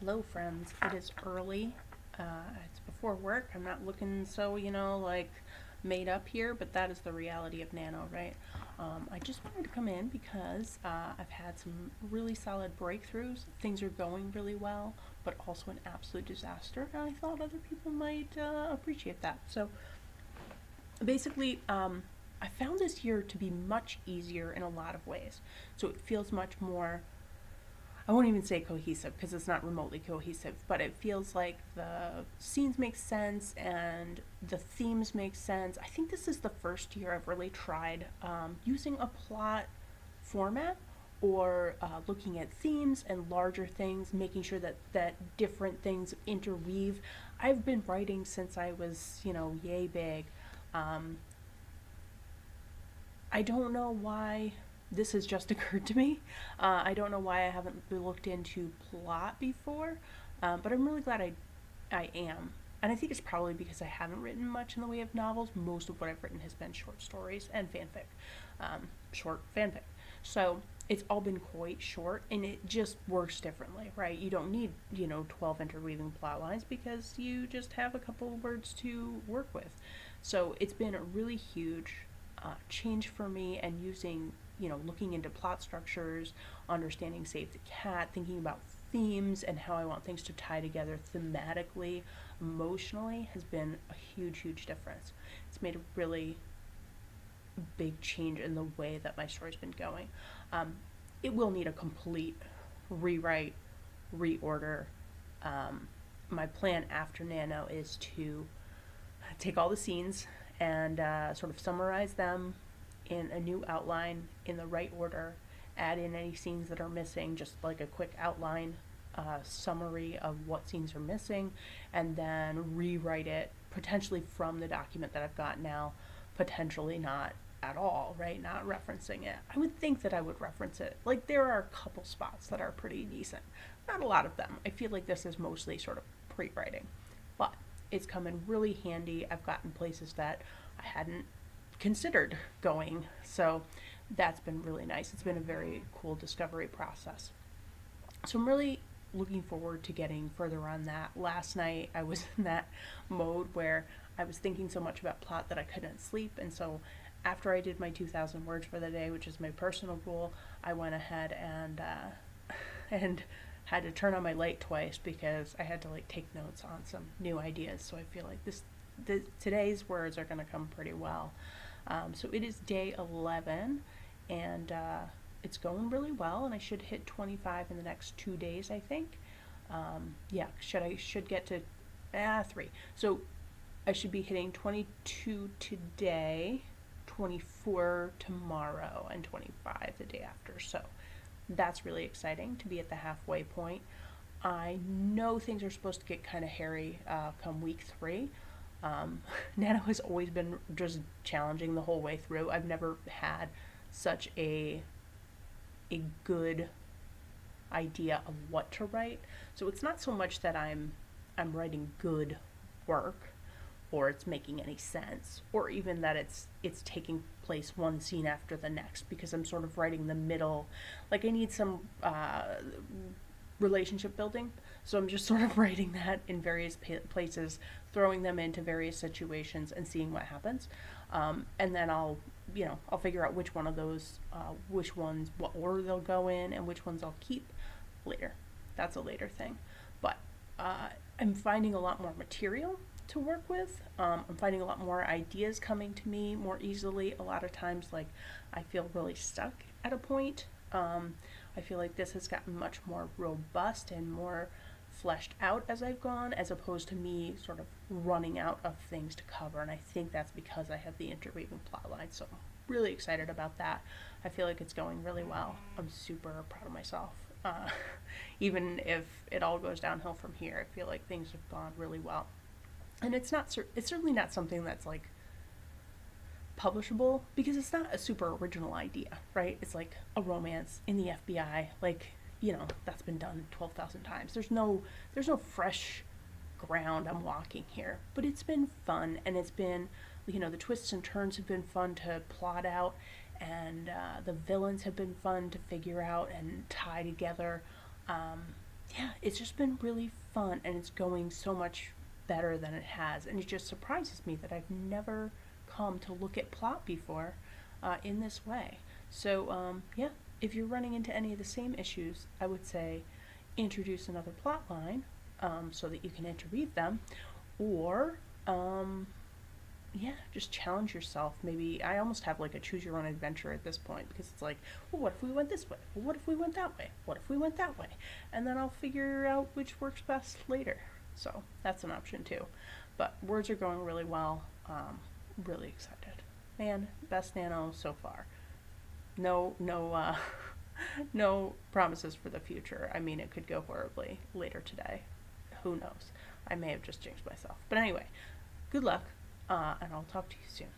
Hello, friends. It is early. It's before work. I'm not looking so, like made up here, but that is the reality of Nano, right? I just wanted to come in because I've had some really solid breakthroughs. Things are going really well, but also an absolute disaster, and I thought other people might appreciate that. So basically, I found this year to be much easier in a lot of ways. So it feels much more, I won't even say cohesive because it's not remotely cohesive, but it feels like the scenes make sense and the themes make sense. I think this is the first year I've really tried using a plot format or looking at themes and larger things, making sure that different things interweave. I've been writing since I was, yay big. Um, I don't know why this has just occurred to me. I don't know why I haven't looked into plot before, but I'm really glad I am. And I think it's probably because I haven't written much in the way of novels. Most of what I've written has been short stories and fanfic, short fanfic. So it's all been quite short, and it just works differently, right? You don't need 12 interweaving plot lines because you just have a couple of words to work with. So it's been a really huge change for me, and using looking into plot structures, understanding Save the Cat, thinking about themes and how I want things to tie together thematically, emotionally, has been a huge difference. It's made a really big change in the way that my story's been going. Um, it will need a complete rewrite, reorder. My plan after Nano is to take all the scenes and sort of summarize them in a new outline in the right order, add in any scenes that are missing, just like a quick outline summary of what scenes are missing, and then rewrite it potentially from the document that I've got now, potentially not at all, right? Not referencing it. I would think that I would reference it. Like, there are a couple spots that are pretty decent, not a lot of them. I feel like this is mostly sort of pre-writing, but it's come in really handy. I've gotten places that I hadn't considered going, so that's been really nice. It's been a very cool discovery process. So I'm really looking forward to getting further on that. Last night I was in that mode where I was thinking so much about plot that I couldn't sleep, and so after I did my 2,000 words for the day, which is my personal goal, I went ahead and and had to turn on my light twice because I had to like take notes on some new ideas. So I feel like today's words are going to come pretty well. So it is day 11, and it's going really well, and I should hit 25 in the next 2 days, I think. Yeah, should get to 3. So I should be hitting 22 today, 24 tomorrow, and 25 the day after. So that's really exciting to be at the halfway point. I know things are supposed to get kind of hairy come week 3. Nano has always been just challenging the whole way through. I've never had such a good idea of what to write. So it's not so much that I'm writing good work, or it's making any sense, or even that it's taking place one scene after the next, because I'm sort of writing the middle. Like, I need some relationship building, so I'm just sort of writing that in various places, throwing them into various situations and seeing what happens. And then I'll figure out which one of those, which ones, what order they'll go in, and which ones I'll keep later. That's a later thing. But I'm finding a lot more material to work with. I'm finding a lot more ideas coming to me more easily. A lot of times, like, I feel really stuck at a point. I feel like this has gotten much more robust and more fleshed out as I've gone, as opposed to me sort of running out of things to cover. And I think that's because I have the interweaving plot line. So I'm really excited about that. I feel like it's going really well. I'm super proud of myself. Even if it all goes downhill from here, I feel like things have gone really well. And it's certainly not something that's like publishable, because it's not a super original idea, right? It's like a romance in the FBI, like, that's been done 12,000 times. There's no fresh ground I'm walking here, but it's been fun, and it's been, the twists and turns have been fun to plot out, and the villains have been fun to figure out and tie together. yeah, it's just been really fun, and it's going so much better than it has. And it just surprises me that I've never come to look at plot before in this way. So, yeah, if you're running into any of the same issues, I would say introduce another plot line so that you can interweave them, or yeah, just challenge yourself. Maybe I almost have like a choose your own adventure at this point, because it's like, well, what if we went this way? Well, what if we went that way? What if we went that way? And then I'll figure out which works best later. So that's an option too. But words are going really well. Really excited. Man, best nano so far. No, no promises for the future. I mean, it could go horribly later today. Who knows? I may have just jinxed myself. But anyway, good luck, and I'll talk to you soon.